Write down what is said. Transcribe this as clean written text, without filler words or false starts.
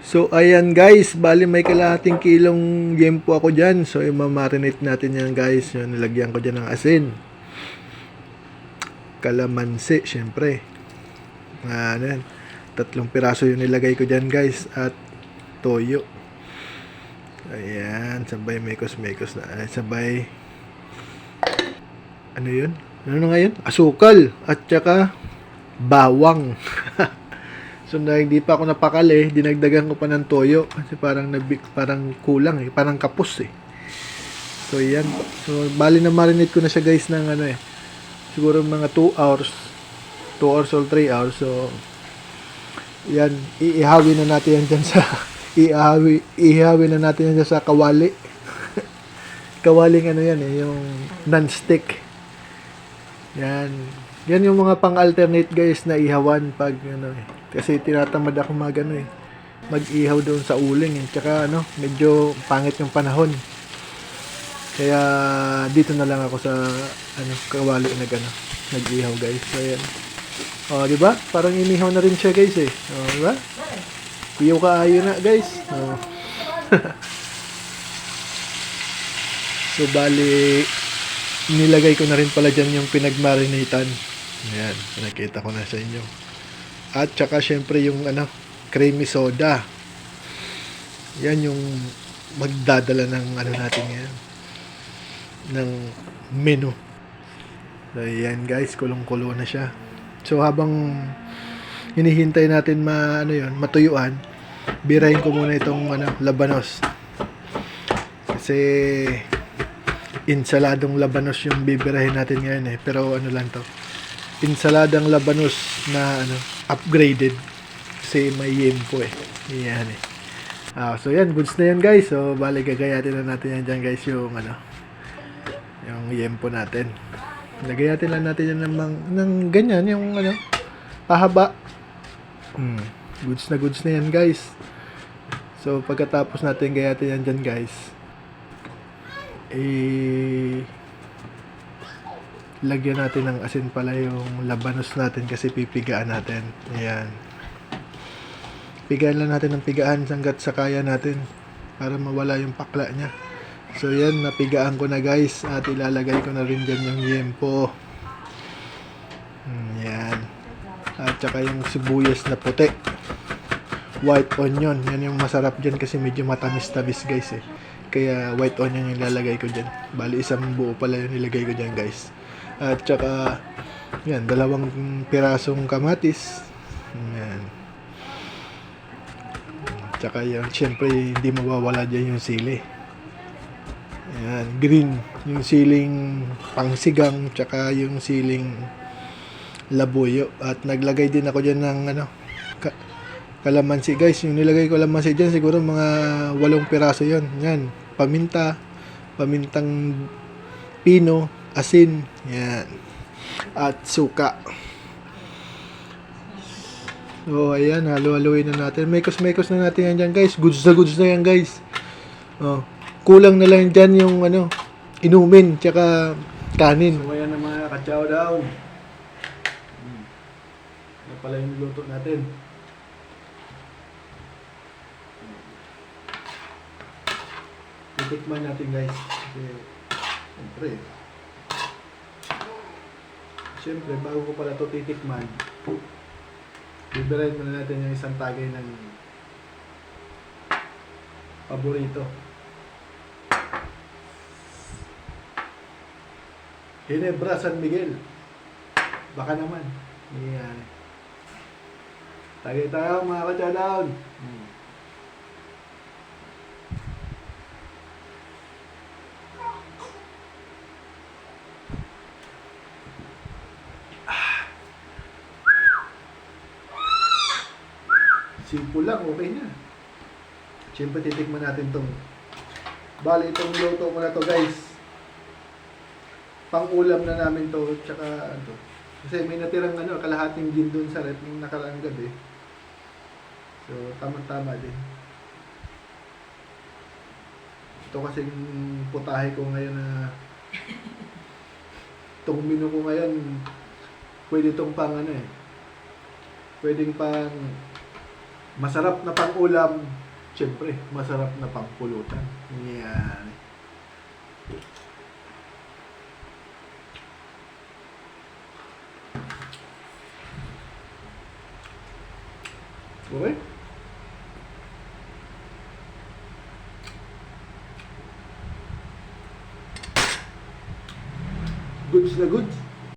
So, ayan guys, bali may kalahating kilong yempo ako dyan. So, i-marinate natin yan guys. Yun, nilagyan ko dyan ng asin. Kalamansi, syempre. Ano yan, 3 piraso yung nilagay ko dyan guys. At toyo. Ayan, sabay mekos-mekos na. Ay, sabay, ano yun? Ano na ngayon? Asukal. At saka, bawang. So na hindi pa ako napakali, dinagdagan ko pa ng toyo kasi parang kulang eh, parang kapos eh. So yan. So bali na marinate ko na siya guys ng ano eh. Siguro mga 2 hours. 2 hours or 3 hours. So yan, iihawi na natin yan dyan sa iihawi na natin yan dyan sa kawali. Kawaling ano yan eh, yung non-stick. Yan. Yan yung mga pang-alternate guys na ihawan pag ano eh. Kasi tinatamad ako mag-ihaw doon sa uling eh. Tsaka ano, medyo pangit yung panahon. Kaya dito na lang ako sa ano, kawali nag-ihaw guys. So yan. Oh, di ba? Parang inihaw na rin siya guys eh. Oh, di ba? Kuyaw kaayo na guys. Oh. So bali nilagay ko na rin pala dyan yung pinagmarinatan. Ayan, nakita ko na sa inyo. At saka syempre yung ano, creamy soda. Yan yung magdadala ng ano natin ngayon. Ng menu. So yan guys, kulong-kulo na siya. So habang hinihintay natin matuyuan, birahin ko muna itong labanos. Kasi insaladong labanos yung bibirahin natin ngayon eh. Pero ano lang to, insaladang labanos na upgraded kasi may yempo eh. Yan eh. So yan, goods na yan guys. So bali gagayatin na natin yan dyan guys yung yung yempo natin. Lagayatin lang natin yan ng ganyan yung pahaba. Goods na yan guys. So pagkatapos natin gayatin yan dyan guys, lagyan natin ng asin pala yung labanos natin kasi pipigaan natin. Ayan. Pigaan lang natin ng pigaan hanggat sa kaya natin para mawala yung pakla niya. So yan, napigaan ko na guys at ilalagay ko na rin dyan yung yempo. Yan. At saka yung sibuyas na puti. White onion. Yan yung masarap dyan kasi medyo matamis-tamis guys eh. Kaya white onion yung ilalagay ko dyan. Bali isang buo pala yung nilagay ko dyan guys. At saka yan, 2 pirasong kamatis. Yan. Tsaka yan, syempre hindi mawawala dyan yung sili. Yan, green. Yung siling pangsigang, tsaka yung siling labuyo. At naglagay din ako dyan ng kalamansi guys. Yung nilagay ko kalamansi dyan, siguro mga 8 piraso yon. Yan, pamintang pino, asin, yan, at suka. So ayan, halo-haloin na natin. Mekos-mekos na natin yan dyan guys. Goods na yan guys. Kulang na lang dyan yung inumin tsaka kanin. So ayan na mga ka-chow down. Ano pala yung luto natin. Titikman natin guys. Kasi Siyempre, bago ko pala ito titikman, bibirahin muna natin yung isang tagay ng paborito. Ginebra San Miguel. Baka naman. Yan. Tagay tayo mga ka-chow. Simple lang, okay na. Siyempre titikman natin tong. Bali, itong luto ko na to guys. Pang-ulam na namin to, tsaka kasi may natirang kalahating gin dun sa rep ng nakaraang gabi. So, tama-tama din. Ito kasing putahe ko ngayon na itong menu ko ngayon, pwede itong pang pwedeng pang Masarap na pang-ulam. Siyempre, masarap na pang-pulutan. Yan. Okay? Goods na goods.